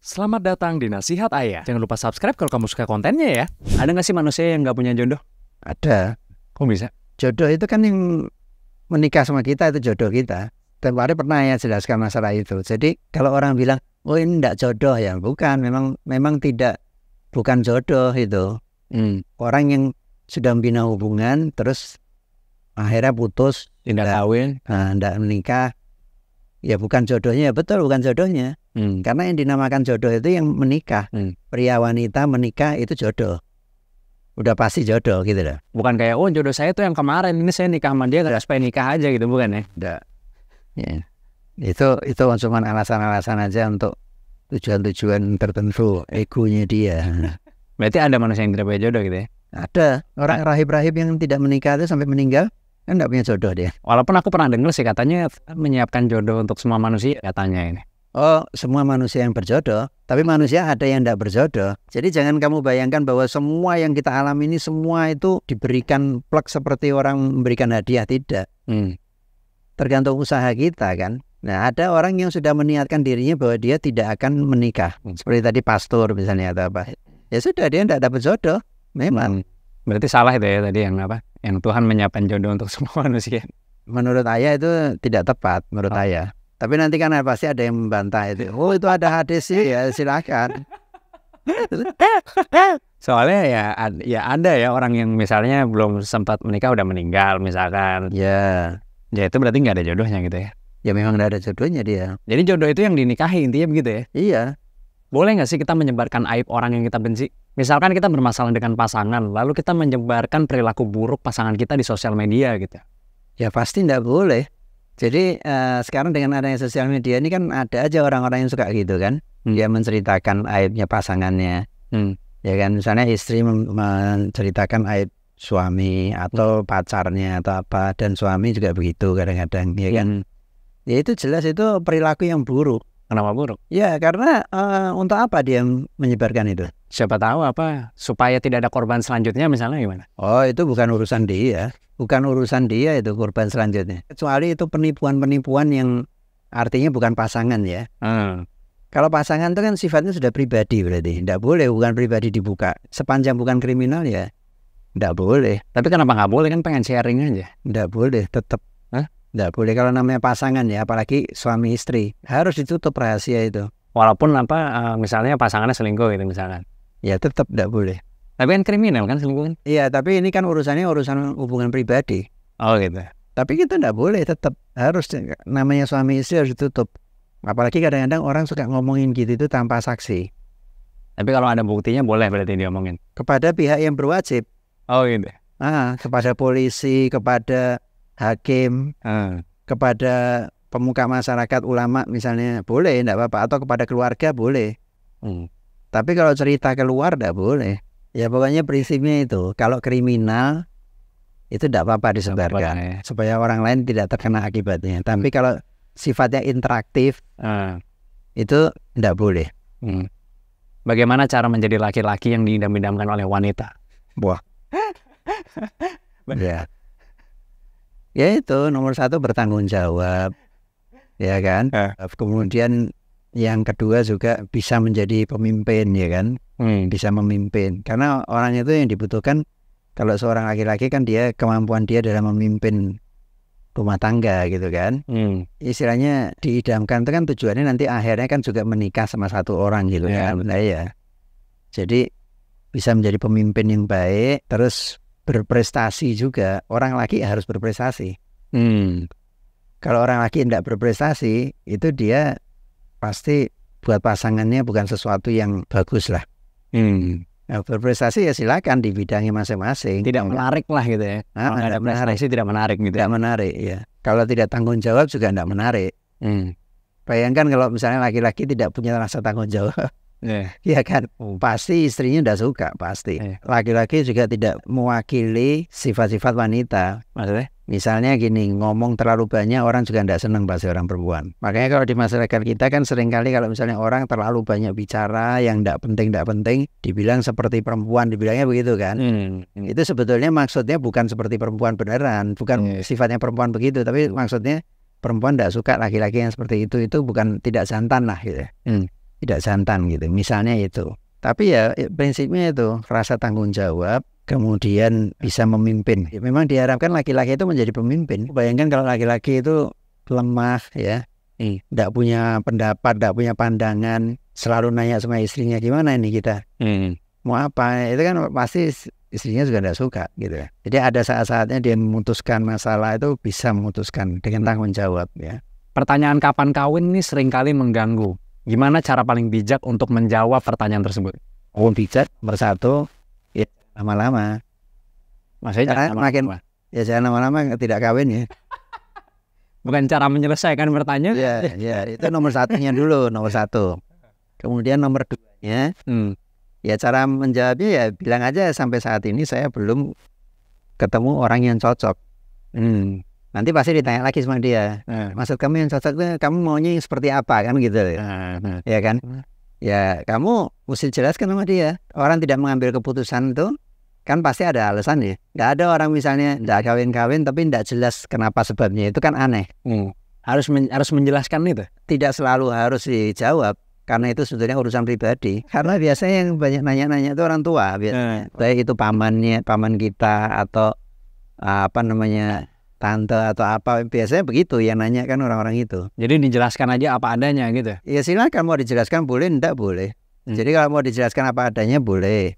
Selamat datang di Nasihat Ayah. Jangan lupa subscribe kalau kamu suka kontennya ya. Ada nggak sih manusia yang nggak punya jodoh? Ada. Kok bisa? Jodoh itu kan yang menikah sama kita, itu jodoh kita. Dan Pak Ari pernah ya jelaskan masalah itu. Jadi kalau orang bilang, oh ini enggak jodoh ya, bukan. Memang tidak, bukan jodoh itu. Orang yang sudah membina hubungan, terus akhirnya putus, Tidak kawin. enggak menikah, ya bukan jodohnya, ya betul bukan jodohnya. Karena yang dinamakan jodoh itu yang menikah. Pria wanita menikah itu jodoh. Udah pasti jodoh gitu loh. Bukan kayak, oh jodoh saya tuh yang kemarin, ini saya nikah sama dia nggak supaya nikah aja gitu, bukan ya? Enggak. Ya. Itu cuma alasan-alasan aja untuk tujuan-tujuan tertentu, egonya dia. Berarti ada manusia yang tidak punya jodoh gitu ya? Ada orang rahib-rahib yang tidak menikah itu sampai meninggal kan enggak punya jodoh dia. Walaupun aku pernah dengar sih katanya menyiapkan jodoh untuk semua manusia katanya ini. Oh, semua manusia yang berjodoh, tapi manusia ada yang tidak berjodoh. Jadi jangan kamu bayangkan bahwa semua yang kita alami ini semua itu diberikan plek seperti orang memberikan hadiah, tidak. Tergantung usaha kita kan. Nah, ada orang yang sudah meniatkan dirinya bahwa dia tidak akan menikah. Seperti tadi pastor misalnya atau apa. Ya sudah, dia tidak dapat jodoh. Memang. Berarti salah itu ya tadi yang apa? Yang Tuhan menyiapkan jodoh untuk semua manusia. Menurut ayah itu tidak tepat, menurut ayah. Tapi nanti kan pasti ada yang membantah itu. Oh, itu ada hadis sih, ya silakan. Soalnya ya ada ya orang yang misalnya belum sempat menikah udah meninggal misalkan. Ya. Ya itu berarti nggak ada jodohnya gitu ya. Ya memang nggak ada jodohnya dia. Jadi jodoh itu yang dinikahi intinya begitu ya. Iya. Boleh nggak sih kita menyebarkan aib orang yang kita benci? Misalkan kita bermasalah dengan pasangan, lalu kita menyebarkan perilaku buruk pasangan kita di sosial media gitu. Ya pasti nggak boleh. Jadi sekarang dengan adanya sosial media ini kan ada aja orang-orang yang suka gitu kan. Dia menceritakan aibnya pasangannya. Ya kan, misalnya istri menceritakan aib suami atau pacarnya atau apa, dan suami juga begitu kadang-kadang, ya kan. Ya itu jelas itu perilaku yang buruk. Kenapa buruk? Ya karena untuk apa dia menyebarkan itu? Siapa tahu apa supaya tidak ada korban selanjutnya misalnya gimana? Oh, itu bukan urusan dia. Bukan urusan dia itu korban selanjutnya. Kecuali itu penipuan-penipuan yang artinya bukan pasangan ya. Kalau pasangan itu kan sifatnya sudah pribadi berarti. Tidak boleh hubungan pribadi dibuka. Sepanjang bukan kriminal ya tidak boleh. Tapi kenapa nggak boleh, kan pengen sharing aja? Tidak boleh, tetap. Tidak boleh kalau namanya pasangan ya, apalagi suami istri. Harus ditutup rahasia itu. Walaupun misalnya pasangannya selingkuh gitu misalkan. Ya tetap tidak boleh. Tapi kan kriminal kan selingkuh kan? Iya, tapi ini kan urusannya urusan hubungan pribadi. Oh gitu. Tapi kita tidak boleh, tetap harus, namanya suami istri harus ditutup. Apalagi kadang-kadang orang suka ngomongin gitu itu tanpa saksi. Tapi kalau ada buktinya boleh berarti diomongin? Kepada pihak yang berwajib. Oh gitu. Kepada polisi, kepada hakim, kepada pemuka masyarakat, ulama misalnya, boleh, tidak apa-apa. Atau kepada keluarga boleh. Tapi kalau cerita keluar tidak boleh. Ya pokoknya prinsipnya itu, kalau kriminal itu tidak apa-apa disebarkan, supaya orang lain tidak terkena akibatnya. Tapi kalau sifatnya interaktif, itu tidak boleh. Bagaimana cara menjadi laki-laki yang diidam-idamkan oleh wanita? Wah. Ya itu nomor 1 bertanggung jawab, ya kan. Kemudian yang kedua juga bisa menjadi pemimpin, ya kan. Bisa memimpin. Karena orang itu yang dibutuhkan kalau seorang laki-laki kan dia, kemampuan dia dalam memimpin rumah tangga gitu kan. Istilahnya diidamkan itu kan tujuannya nanti akhirnya kan juga menikah sama satu orang gitu kan. Nah ya. Jadi bisa menjadi pemimpin yang baik, terus berprestasi juga. Orang laki harus berprestasi. Kalau orang laki tidak berprestasi, itu dia pasti buat pasangannya bukan sesuatu yang bagus lah. Nah, berprestasi ya silakan di bidangnya masing-masing. Tidak menarik lah gitu ya. Kalau nggak ada prestasi tidak menarik gitu. Tidak menarik ya. Kalau tidak tanggung jawab juga tidak menarik. Bayangkan kalau misalnya laki-laki tidak punya rasa tanggung jawab. Ya kan, pasti istrinya udah suka, pasti. Laki-laki juga tidak mewakili sifat-sifat wanita. Maksudnya? Misalnya gini, ngomong terlalu banyak orang juga tidak senang pasti orang perempuan. Makanya kalau di masyarakat kita kan seringkali kalau misalnya orang terlalu banyak bicara yang tidak penting, dibilang seperti perempuan, dibilangnya begitu kan. Itu sebetulnya maksudnya bukan seperti perempuan beneran, bukan sifatnya perempuan begitu, tapi maksudnya perempuan tidak suka laki-laki yang seperti itu bukan tidak jantan lah gitu. tidak jantan gitu. Misalnya itu. Tapi ya prinsipnya itu rasa tanggung jawab, kemudian bisa memimpin. Ya, memang diharapkan laki-laki itu menjadi pemimpin. Bayangkan kalau laki-laki itu lemah ya, tidak punya pendapat, tidak punya pandangan, selalu nanya sama istrinya gimana ini kita, mau apa? Itu kan pasti istrinya juga tidak suka gitu ya. Jadi ada saat-saatnya dia memutuskan masalah itu bisa memutuskan dengan tanggung jawab ya. Pertanyaan kapan kawin ini seringkali mengganggu. Gimana cara paling bijak untuk menjawab pertanyaan tersebut? Oh, bijak nomor satu, ya lama-lama. Maksudnya makin ya jangan lama-lama tidak kawin ya. Bukan cara menyelesaikan pertanyaan. Ya, itu nomor satunya dulu, nomor satu. Kemudian nomor duanya, ya cara menjawabnya ya bilang aja sampai saat ini saya belum ketemu orang yang cocok. Nanti pasti ditanya lagi sama dia, maksud kamu yang cocok tuh kamu maunya yang seperti apa kan gitu, ya kan? Ya kamu mesti jelaskan sama dia. Orang tidak mengambil keputusan itu kan pasti ada alasan ya. Nggak ada orang misalnya nggak kawin-kawin tapi nggak jelas kenapa sebabnya, itu kan aneh. Harus menjelaskan itu. Tidak selalu harus dijawab karena itu sebetulnya urusan pribadi. Karena biasanya yang banyak nanya-nanya itu orang tua biasanya. Baik itu paman kita atau tante atau apa, biasanya begitu yang nanya kan orang-orang itu. Jadi dijelaskan aja apa adanya gitu. Ya silakan, mau dijelaskan boleh, enggak boleh. Jadi kalau mau dijelaskan apa adanya boleh.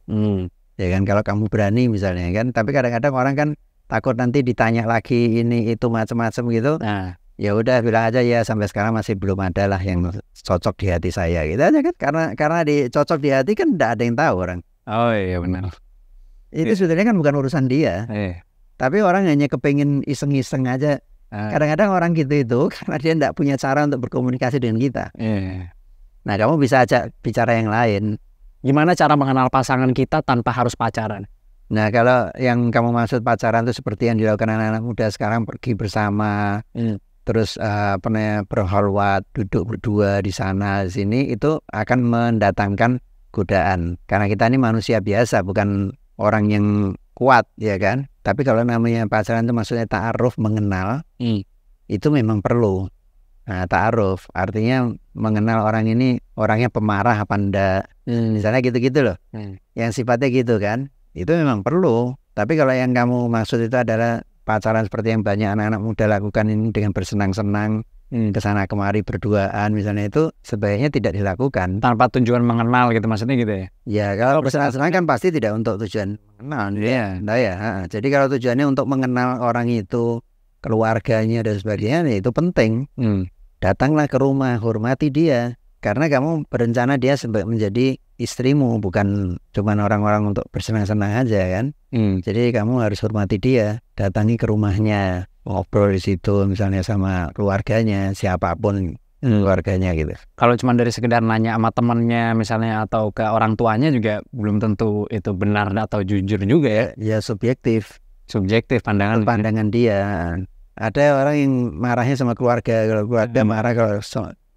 Ya kan kalau kamu berani misalnya kan. Tapi kadang-kadang orang kan takut nanti ditanya lagi ini itu macam-macam gitu. Ya udah bilang aja ya sampai sekarang masih belum ada lah yang cocok di hati saya gitu aja kan. Karena cocok di hati kan enggak ada yang tahu orang. Oh iya benar. Itu sebetulnya kan bukan urusan dia. Tapi orang hanya kepengin iseng-iseng aja. Kadang-kadang orang gitu itu karena dia tidak punya cara untuk berkomunikasi dengan kita. Nah kamu bisa ajak bicara yang lain. Gimana cara mengenal pasangan kita tanpa harus pacaran? Nah kalau yang kamu maksud pacaran itu seperti yang dilakukan anak-anak muda sekarang, pergi bersama, terus berholwat, duduk berdua di sana di sini, itu akan mendatangkan godaan. Karena kita ini manusia biasa, bukan orang yang kuat ya kan. Tapi kalau namanya pacaran itu maksudnya ta'aruf, mengenal, itu memang perlu. Nah ta'aruf artinya mengenal orang ini orangnya pemarah apa enggak, misalnya gitu-gitu loh. Yang sifatnya gitu kan, itu memang perlu. Tapi kalau yang kamu maksud itu adalah pacaran seperti yang banyak anak-anak muda lakukan ini dengan bersenang-senang, kesana kemari berduaan misalnya, itu sebaiknya tidak dilakukan. Tanpa tujuan mengenal gitu maksudnya gitu ya? Ya kalau bersenang-senang kan pasti tidak untuk tujuan mengenal. Jadi kalau tujuannya untuk mengenal orang itu, keluarganya dan sebagainya, itu penting. Datanglah ke rumah, hormati dia. Karena kamu berencana dia menjadi istrimu, bukan cuma orang-orang untuk bersenang-senang aja kan. Jadi kamu harus hormati dia, datangi ke rumahnya, ngobrol di situ misalnya sama keluarganya, siapapun keluarganya gitu. Kalau cuma dari sekedar nanya sama temannya misalnya atau ke orang tuanya juga belum tentu itu benar atau jujur juga ya. Ya subjektif pandangan dia. Ada orang yang marahnya sama keluarga, kalau keluarga marah, kalau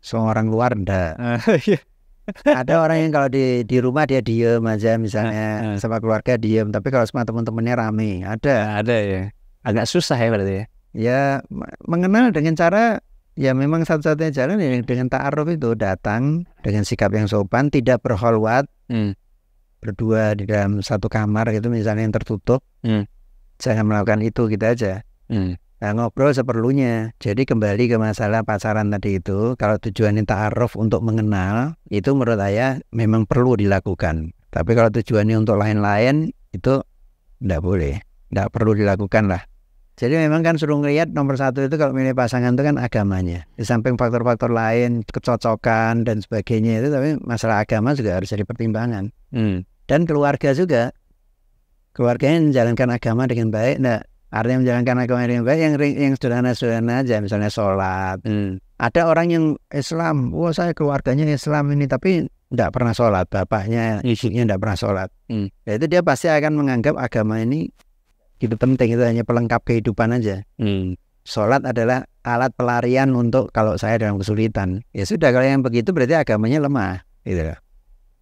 sama orang luar enggak. Ada orang yang kalau di rumah dia diem aja misalnya, sama keluarga diem, tapi kalau sama teman-temannya rame. Ada ya. Agak susah ya berarti ya. Ya mengenal dengan cara, ya memang satu-satunya jalan ya dengan ta'aruf itu, datang dengan sikap yang sopan, tidak berholwat, berdua di dalam satu kamar gitu misalnya yang tertutup. Jangan melakukan itu gitu aja. Nah, ngobrol seperlunya. Jadi kembali ke masalah pacaran tadi itu, kalau tujuannya ta'aruf untuk mengenal, itu menurut saya memang perlu dilakukan. Tapi kalau tujuannya untuk lain-lain, itu tidak boleh, tidak perlu dilakukan lah. Jadi memang kan suruh ngelihat nomor satu itu kalau milih pasangan itu kan agamanya. Di samping faktor-faktor lain, kecocokan dan sebagainya itu, tapi masalah agama juga harus jadi pertimbangan. Dan keluarga juga, keluarganya menjalankan agama dengan baik. Nah, artinya menjalankan agama dengan baik yang sederhana-sederhana aja, misalnya sholat. Ada orang yang Islam, saya keluarganya Islam ini, tapi tidak pernah sholat, bapaknya, ibunya tidak pernah sholat. Ya itu dia pasti akan menganggap agama ini gitu penting, itu hanya pelengkap kehidupan aja. Sholat adalah alat pelarian untuk kalau saya dalam kesulitan. Ya sudah, kalau yang begitu berarti agamanya lemah gitu loh.